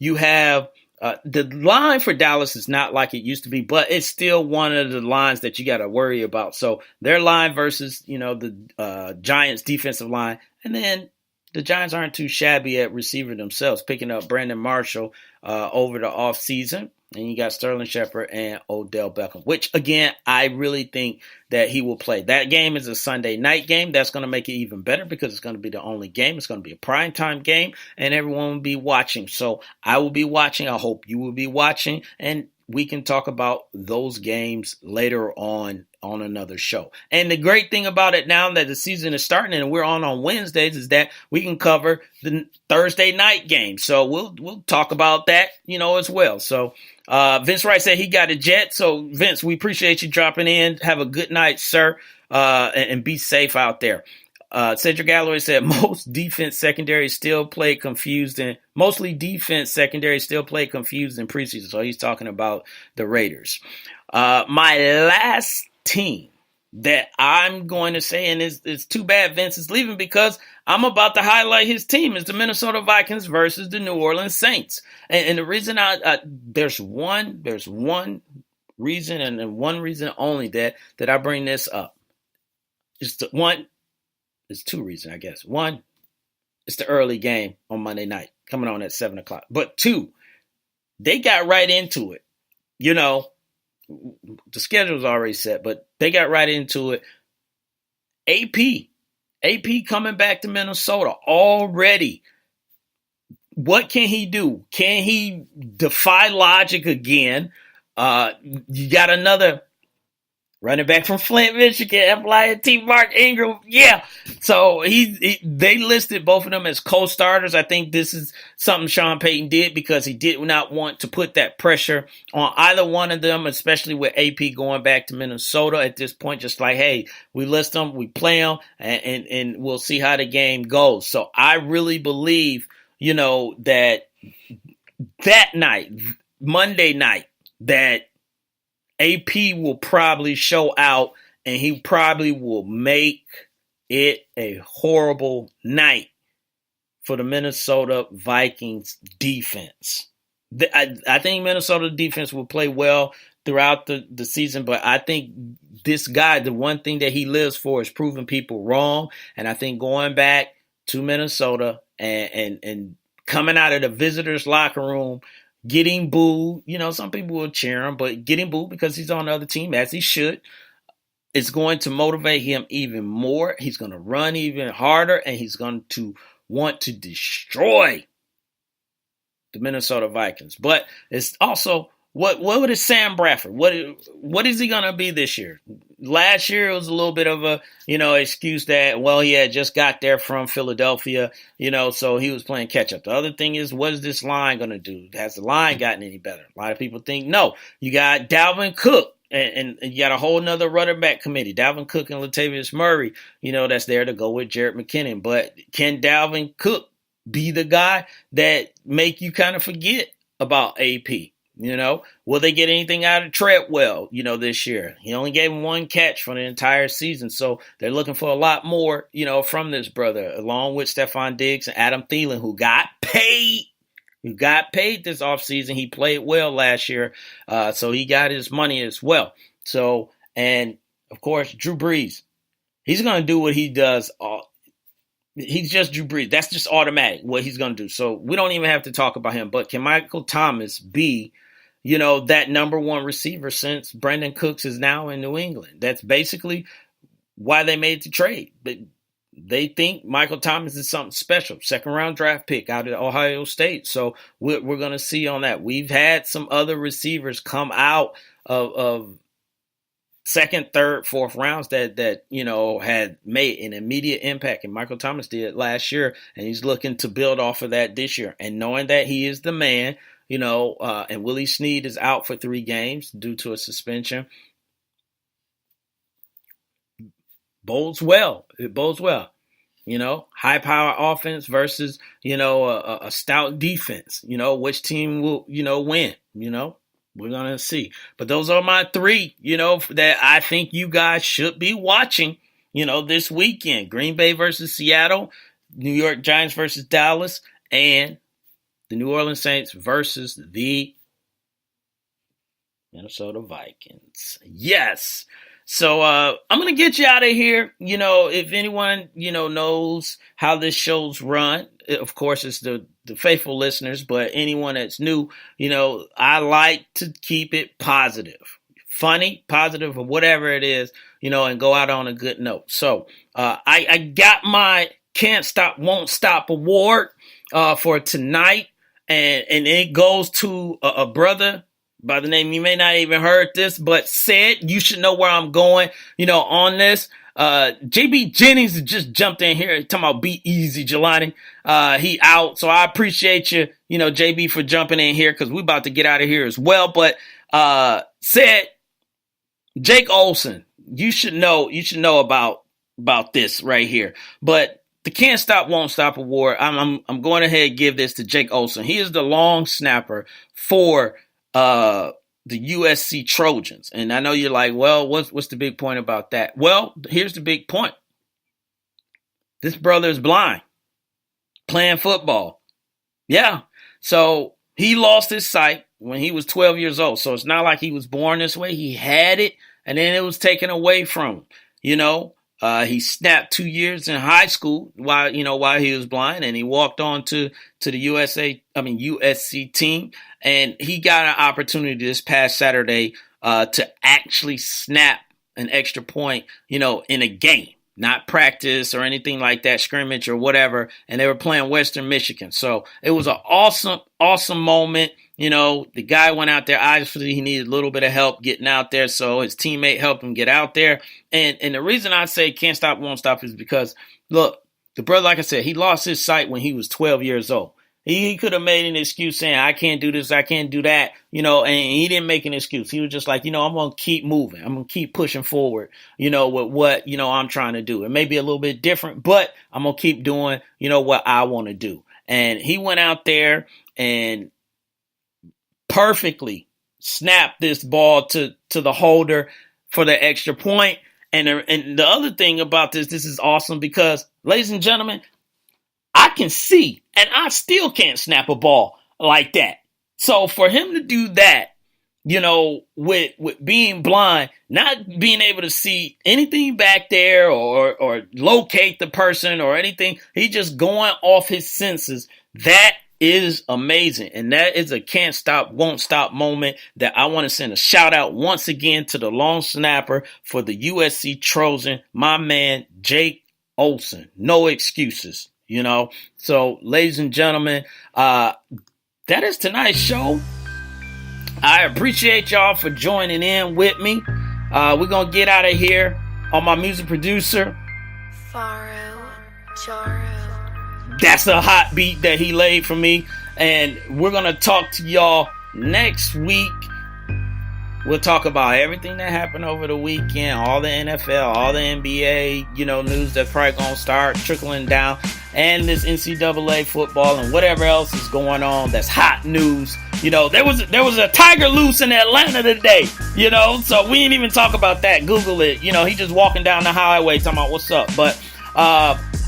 You have the line for Dallas is not like it used to be, but it's still one of the lines that you got to worry about. So their line versus, the Giants defensive line. And then the Giants aren't too shabby at receiver themselves, picking up Brandon Marshall over the offseason. And you got Sterling Shepard and Odell Beckham, which, again, I really think that he will play. That game is a Sunday night game. That's going to make it even better because it's going to be the only game. It's going to be a primetime game, and everyone will be watching. So I will be watching. I hope you will be watching, and we can talk about those games later on another show. And the great thing about it now that the season is starting and we're on Wednesdays is that we can cover the Thursday night game. So we'll talk about that, as well. So Vince Wright said he got a jet. So Vince, we appreciate you dropping in. Have a good night, sir. And be safe out there. Cedric Galloway said mostly defense secondary still play confused in preseason. So he's talking about the Raiders. My last team that I'm going to say, and it's too bad Vince is leaving because I'm about to highlight his team, is the Minnesota Vikings versus the New Orleans Saints. And the reason there's one reason and one reason only that I bring this up. There's two reasons, I guess. One, it's the early game on Monday night, coming on at 7 o'clock. But two, they got right into it. The schedule's already set, but they got right into it. AP coming back to Minnesota already. What can he do? Can he defy logic again? You got another running back from Flint, Michigan, FLINT, Mark Ingram. Yeah. So they listed both of them as co-starters. I think this is something Sean Payton did because he did not want to put that pressure on either one of them, especially with AP going back to Minnesota at this point. Just like, hey, we list them, we play them, and we'll see how the game goes. So I really believe, that night, Monday night, that AP will probably show out and he probably will make it a horrible night for the Minnesota Vikings defense. I think Minnesota defense will play well throughout the season, but I think this guy, the one thing that he lives for is proving people wrong. And I think going back to Minnesota and coming out of the visitors' locker room, getting booed, some people will cheer him, but getting booed because he's on the other team, as he should, is going to motivate him even more. He's going to run even harder, and he's going to want to destroy the Minnesota Vikings. But it's also, what is Sam Bradford? What is he going to be this year? Last year it was a little bit of a, excuse that, he had just got there from Philadelphia, so he was playing catch up. The other thing is, what is this line going to do? Has the line gotten any better? A lot of people think no. You got Dalvin Cook and you got a whole nother running back committee, Dalvin Cook and Latavius Murray, that's there to go with Jarrett McKinnon. But can Dalvin Cook be the guy that make you kind of forget about AP? Will they get anything out of Treadwell, this year? He only gave him one catch for the entire season. So they're looking for a lot more, from this brother, along with Stephon Diggs and Adam Thielen, who got paid. This offseason. He played well last year. So he got his money as well. So, and of course, Drew Brees. He's going to do what he does. He's just Drew Brees. That's just automatic what he's going to do. So we don't even have to talk about him. But can Michael Thomas be, that number one receiver since Brandon Cooks is now in New England? That's basically why they made the trade. But they think Michael Thomas is something special. Second round draft pick out of Ohio State. So we're going to see on that. We've had some other receivers come out of second, third, fourth rounds that had made an immediate impact, and Michael Thomas did last year, and he's looking to build off of that this year. And knowing that he is the man, and Willie Snead is out for 3 games due to a suspension, bodes well. It bodes well. High power offense versus, a stout defense. Which team will, win, We're going to see. But those are my 3, that I think you guys should be watching, this weekend. Green Bay versus Seattle, New York Giants versus Dallas, and the New Orleans Saints versus the Minnesota Vikings. Yes. So I'm going to get you out of here. If anyone, knows how this show's run, of course, it's the faithful listeners, but anyone that's new, I like to keep it positive, funny, positive, or whatever it is, and go out on a good note. So I got my Can't Stop, Won't Stop award for tonight. And it goes to a brother by the name, you may not even heard this, but said, you should know where I'm going, on this. JB Jennings just jumped in here talking about be easy, Jelani. He out. So I appreciate you, JB, for jumping in here because we about to get out of here as well. But said Jake Olson, you should know about this right here. But the Can't Stop, Won't Stop award, I'm going ahead and give this to Jake Olson. He is the long snapper for the USC Trojans. And I know you're like, well, what's the big point about that? Well, here's the big point. This brother is blind, playing football. Yeah. So he lost his sight when he was 12 years old. So it's not like he was born this way. He had it and then it was taken away from him. He snapped 2 years in high school while he was blind, and he walked on to the USC team, and he got an opportunity this past Saturday to actually snap an extra point, in a game, not practice or anything like that, scrimmage or whatever. And they were playing Western Michigan. So it was an awesome moment. The guy went out there. Obviously, he needed a little bit of help getting out there. So his teammate helped him get out there. And the reason I say Can't Stop, Won't Stop is because, look, the brother, like I said, he lost his sight when he was 12 years old. He could have made an excuse saying, I can't do this, I can't do that, and he didn't make an excuse. He was just like, I'm going to keep moving. I'm going to keep pushing forward, with what, I'm trying to do. It may be a little bit different, but I'm going to keep doing, what I want to do. And he went out there and perfectly snapped this ball to the holder for the extra point. And the other thing about this is awesome because, ladies and gentlemen, I can see and I still can't snap a ball like that. So for him to do that, with being blind, not being able to see anything back there or locate the person or anything, he just going off his senses. That is amazing. And that is a Can't Stop, Won't Stop moment that I want to send a shout out once again to the long snapper for the USC Trojan, my man, Jake Olson. No excuses, So, ladies and gentlemen, that is tonight's show. I appreciate y'all for joining in with me. We're going to get out of here on my music producer, Faro Jaro. That's a hot beat that he laid for me. And we're going to talk to y'all next week. We'll talk about everything that happened over the weekend, all the NFL, all the NBA, news that's probably going to start trickling down, and this NCAA football and whatever else is going on that's hot news. There was a tiger loose in Atlanta today, so we didn't even talk about that. Google it. He just walking down the highway talking about what's up. But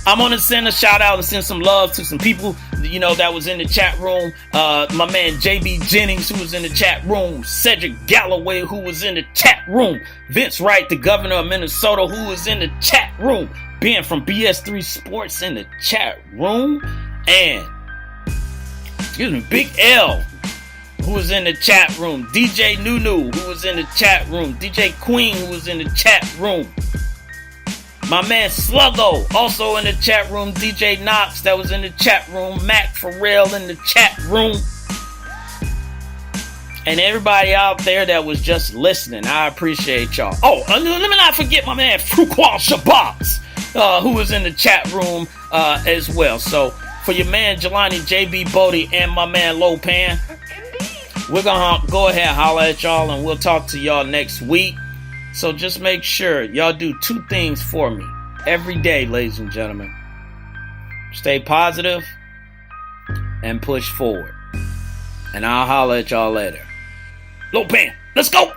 I'm going to send a shout out and send some love to some people, that was in the chat room. My man JB Jennings, who was in the chat room. Cedric Galloway, who was in the chat room. Vince Wright, the governor of Minnesota, who was in the chat room. Ben from BS3 Sports in the chat room. And, Big L, who was in the chat room. DJ Nunu, who was in the chat room. DJ Queen, who was in the chat room. My man Sluggo, also in the chat room. DJ Knox, that was in the chat room. Mac Farrell in the chat room. And everybody out there that was just listening, I appreciate y'all. Oh, let me not forget my man Fuqua Shabazz, who was in the chat room as well. So, for your man Jelani, JB Bodie, and my man Lopan, we're going to go ahead and holler at y'all, and we'll talk to y'all next week. So just make sure y'all do two things for me every day, ladies and gentlemen. Stay positive and push forward. And I'll holler at y'all later. Lopan, let's go!